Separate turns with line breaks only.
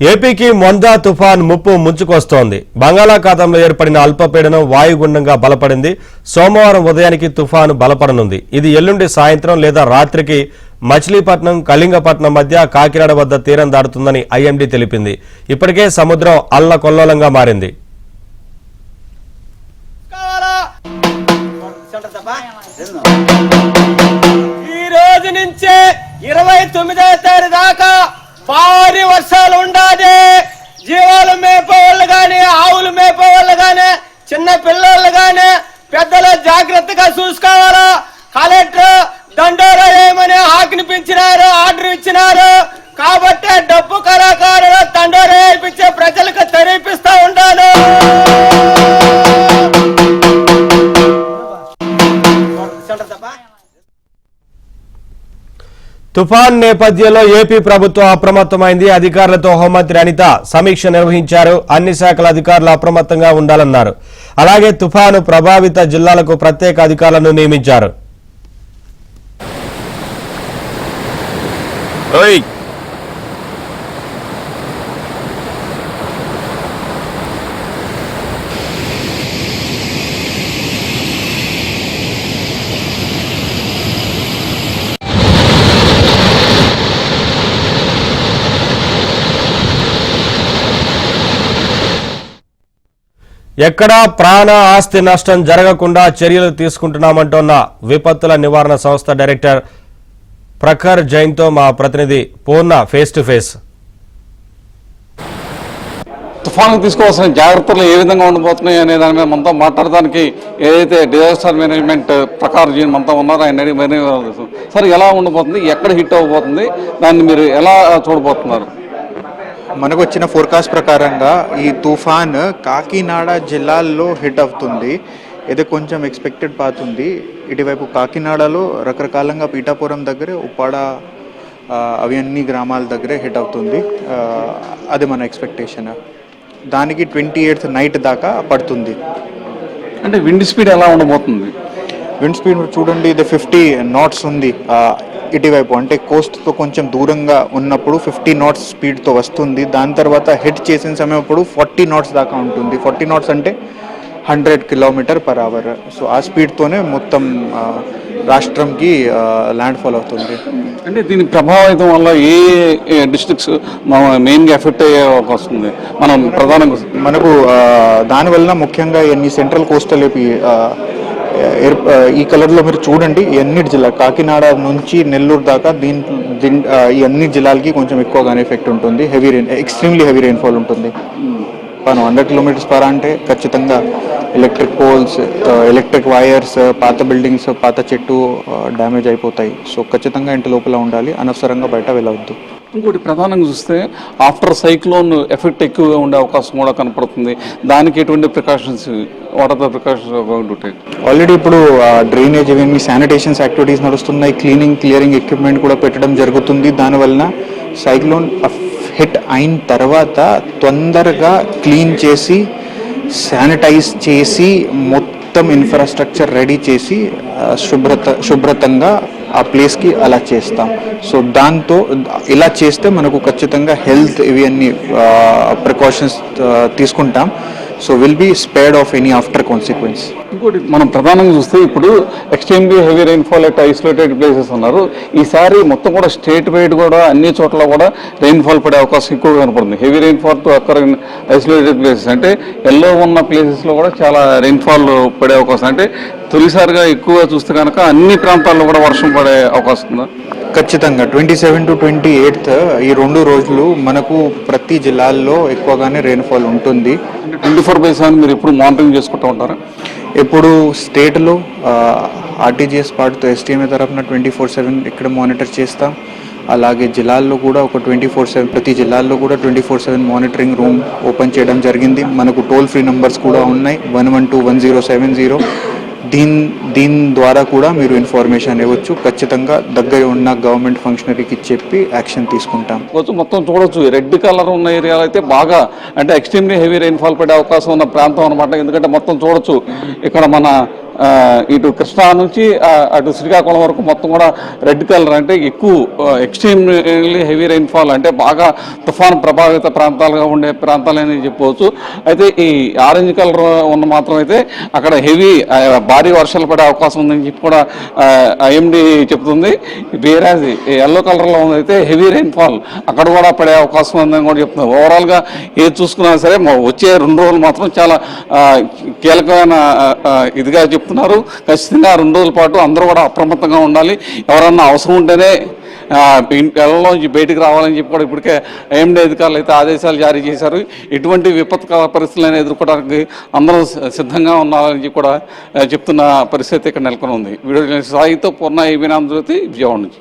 ఏపీకి మొందా తుఫాన్ ముప్పు ముంచుకొస్తోంది. బంగాళాఖాతంలో ఏర్పడిన అల్పపీడనం వాయుగుండంగా బలపడింది. సోమవారం ఉదయానికి తుఫాను బలపడనుంది. ఇది ఎల్లుండి సాయంత్రం లేదా రాత్రికి మచిలీపట్నం, కళింగపట్నం మధ్య కాకినాడ వద్ద తీరం దాటుతుందని ఐఎండీ తెలిపింది. ఇప్పటికే సముద్రం అల్లకొల్లోలంగా మారింది.
ఈ రోజు నుంచే 29వ తారీఖు దాకా భారీ వర్షాలు ఉండాలి. జీవాలు మేపేవాళ్ళు గాని, ఆవులు మేపేవాళ్ళు గాని, చిన్న పిల్లలు గాని పెద్దలు జాగ్రత్తగా చూసుకోవాలా. కలెక్టర్ దండోరా ఏమని ఆజ్ఞాపించినారు, ఆర్డర్ ఇచ్చినారు. కాబట్టి డబ్బు కళాకారులు దండోరా వేయించే ప్రజలకు తెరిపిస్తూ ఉండాలి.
తుఫాన్ నేపథ్యంలో ఏపీ ప్రభుత్వం అప్రమత్తమైంది. అధికారులతో హోంమంత్రి అనిత సమీక్ష నిర్వహించారు. అన్ని శాఖల అధికారులు అప్రమత్తంగా ఉండాలన్నారు. అలాగే తుఫాను ప్రభావిత జిల్లాలకు ప్రత్యేక అధికారులను నియమించారు. ఎక్కడా ప్రాణ ఆస్తి నష్టం జరగకుండా చర్యలు తీసుకుంటున్నామంటోన్న విపత్తుల నివారణ సంస్థ డైరెక్టర్ ప్రఖర్ జైన్తో మా ప్రతినిధి పూర్ణ ఫేస్ టు ఫేస్.
తుఫాను తీసుకోవాల్సిన జాగ్రత్తలు ఏ విధంగా ఉండబోతున్నాయి అనే దాని మీద మనతో మాట్లాడడానికి ఏదైతే డిజాస్టర్ మేనేజ్మెంట్ ప్రకారం జైన్ మనతో ఉన్నారో ఆయన సార్ ఎలా ఉండబోతుంది, ఎక్కడ హిట్ అవ్వబోతుంది, దాన్ని మీరు ఎలా చూడబోతున్నారు?
మనకు వచ్చిన ఫోర్కాస్ట్ ప్రకారంగా ఈ తుఫాన్ కాకినాడ జిల్లాల్లో హిట్ అవుతుంది. ఇది కొంచెం ఎక్స్పెక్టెడ్ పాత్ ఉంది. ఇటువైపు కాకినాడలో రకరకాలంగా పీఠాపురం దగ్గర, ఉప్పాడ అవి అన్ని గ్రామాల దగ్గరే హిట్ అవుతుంది. అది మన ఎక్స్పెక్టేషన్. దానికి 28th నైట్ దాకా పడుతుంది.
అంటే విండ్ స్పీడ్ ఎలా ఉండబోతుంది?
విండ్ స్పీడ్ చూడండి, ఇది 50 knots ఉంది. ఇటువైపు అంటే కోస్ట్తో కొంచెం దూరంగా ఉన్నప్పుడు 50 knots స్పీడ్తో వస్తుంది. దాని తర్వాత హిట్ చేసిన సమయం అప్పుడు 40 knots దాకా ఉంటుంది. 40 knots అంటే 100 km/h. సో ఆ స్పీడ్తోనే మొత్తం రాష్ట్రంకి ల్యాండ్ ఫాల్ అవుతుంది.
అంటే దీని ప్రభావితం వల్ల ఏ డిస్ట్రిక్ట్స్ మెయిన్గా ఎఫెక్ట్ అయ్యే అవకాశం ఉంది? మనం ప్రధానంగా మనకు
దానివల్ల ముఖ్యంగా ఎన్ని సెంట్రల్ కోస్టల్ ఏపీ ఈ కలర్లో మీరు చూడండి, ఎన్ని జిల్లా కాకినాడ నుంచి నెల్లూరు దాకా ఈ అన్ని జిల్లాలకి కొంచెం ఎక్కువగానే ఎఫెక్ట్ ఉంటుంది. ఎక్స్ట్రీమ్లీ హెవీ రెయిన్ఫాల్ ఉంటుంది. 100 km/h అంటే ఖచ్చితంగా ఎలక్ట్రిక్ పోల్స్, ఎలక్ట్రిక్ వైర్స్, పాత బిల్డింగ్స్, పాత చెట్టు డ్యామేజ్ అయిపోతాయి. సో ఖచ్చితంగా ఇంటి లోపల ఉండాలి, అనవసరంగా బయట వెళ్ళవద్దు.
ఇంకోటి ప్రధానంగా చూస్తే ఆఫ్టర్ సైక్లోన్ ఎఫెక్ట్ ఎక్కువగా ఉండే అవకాశం కూడా కనపడుతుంది. దానికి ఎటువంటి precautions, what are the precautions?
Already ఇప్పుడు డ్రైనేజ్ ఇవన్నీ శానిటేషన్స్ యాక్టివిటీస్ నడుస్తున్నాయి. క్లియరింగ్ ఎక్విప్మెంట్ కూడా పెట్టడం జరుగుతుంది. దానివల్ల సైక్లోన్ హిట్ అయిన తర్వాత తొందరగా క్లీన్ చేసి, శానిటైజ్ చేసి, మొత్తం ఇన్ఫ్రాస్ట్రక్చర్ రెడీ చేసి శుభ్రతంగా ఆ ప్లేస్కి అలా చేస్తాం. సో దాంతో ఇలా చేస్తే మనకు ఖచ్చితంగా హెల్త్ ఇవి అన్ని ప్రికాషన్స్ తీసుకుంటాం. So will be spared of any after consequence.
ఇంకోటి మనం ప్రధానంగా చూస్తే ఇప్పుడు extremely heavy rainfall at isolated places ఉన్నారు. ఈసారి మొత్తం కూడా స్టేట్ వైడ్ కూడా అన్ని చోట్ల కూడా రెయిన్ఫాల్ పడే అవకాశం ఎక్కువగా కనపడుతుంది. Heavy rainfall to occur in isolated places అంటే ఎల్లో ఉన్న ప్లేసెస్లో కూడా చాలా రెయిన్ఫాల్ పడే అవకాశం. అంటే తొలిసారిగా ఎక్కువగా చూస్తే కనుక అన్ని ప్రాంతాల్లో కూడా వర్షం పడే అవకాశం ఉందా?
ఖచ్చితంగా 27 to 28 ఈ 2 రోజులు మనకు ప్రతి జిల్లాల్లో ఎక్కువగానే రెయిన్ఫాల్ ఉంటుంది.
24/7 మీరు ఎప్పుడు మానిటరింగ్ చేసుకుంటూ ఉంటారా?
ఎప్పుడు స్టేట్లో ఆర్టీజీఎస్ పార్ట్తో ఎస్టీఎంఏ తరఫున 24/7 ఇక్కడ మానిటర్ చేస్తాం. అలాగే జిల్లాల్లో కూడా ఒక 24/7 ప్రతి జిల్లాల్లో కూడా 24/7 మానిటరింగ్ రూమ్ ఓపెన్ చేయడం జరిగింది. మనకు టోల్ ఫ్రీ నంబర్స్ కూడా ఉన్నాయి, 112-1070. దీని ద్వారా కూడా మీరు ఇన్ఫర్మేషన్ ఇవ్వచ్చు. ఖచ్చితంగా దగ్గర ఉన్న గవర్నమెంట్ ఫంక్షనరీకి చెప్పి యాక్షన్ తీసుకుంటాం.
మొత్తం చూడొచ్చు, రెడ్ కలర్ ఉన్న ఏరియాలో అయితే బాగా అంటే ఎక్స్ట్రీమ్లీ హెవీ రెయిన్ఫాల్ పడే అవకాశం ఉన్న ప్రాంతం అనమాట. ఎందుకంటే మొత్తం చూడొచ్చు, ఇక్కడ మన ఇటు కృష్ణా నుంచి అటు శ్రీకాకుళం వరకు మొత్తం కూడా రెడ్ కలర్, అంటే ఎక్కువ ఎక్స్ట్రీమ్లీ హెవీ రైన్ఫాల్, అంటే బాగా తుఫాన్ ప్రభావిత ప్రాంతాలుగా ఉండే ప్రాంతాలని చెప్పవచ్చు. అయితే ఈ ఆరెంజ్ కలర్ ఉన్న మాత్రం అయితే అక్కడ భారీ వర్షాలు పడే అవకాశం ఉందని చెప్పి కూడా ఐఎండీ చెప్తుంది. వేరేది ఎల్లో కలర్లో అయితే హెవీ రైన్ఫాల్ అక్కడ కూడా పడే అవకాశం ఉందని కూడా చెప్తుంది. ఓవరాల్గా ఏది చూసుకున్నా సరే వచ్చే 2 రోజులు మాత్రం చాలా కీలకమైన ఇదిగా చెప్తున్నారు. ఖచ్చితంగా 2 రోజుల పాటు అందరూ కూడా అప్రమత్తంగా ఉండాలి. ఎవరన్నా అవసరం ఉంటేనే ఇళ్లలోంచి బయటికి రావాలని చెప్పి కూడా ఇప్పటికే ఐఎండీ అధికారులు అయితే ఆదేశాలు జారీ చేశారు. ఎటువంటి విపత్కర పరిస్థితులను ఎదుర్కోవడానికి అందరూ సిద్ధంగా ఉండాలని చెప్పి కూడా చెప్తున్న పరిస్థితి ఇక్కడ నెలకొని ఉంది. వీడియో సాయితో పూర్ణ ఏబీఎన్ ఆంధ్రజ్యోతి, విజయవాడ నుంచి.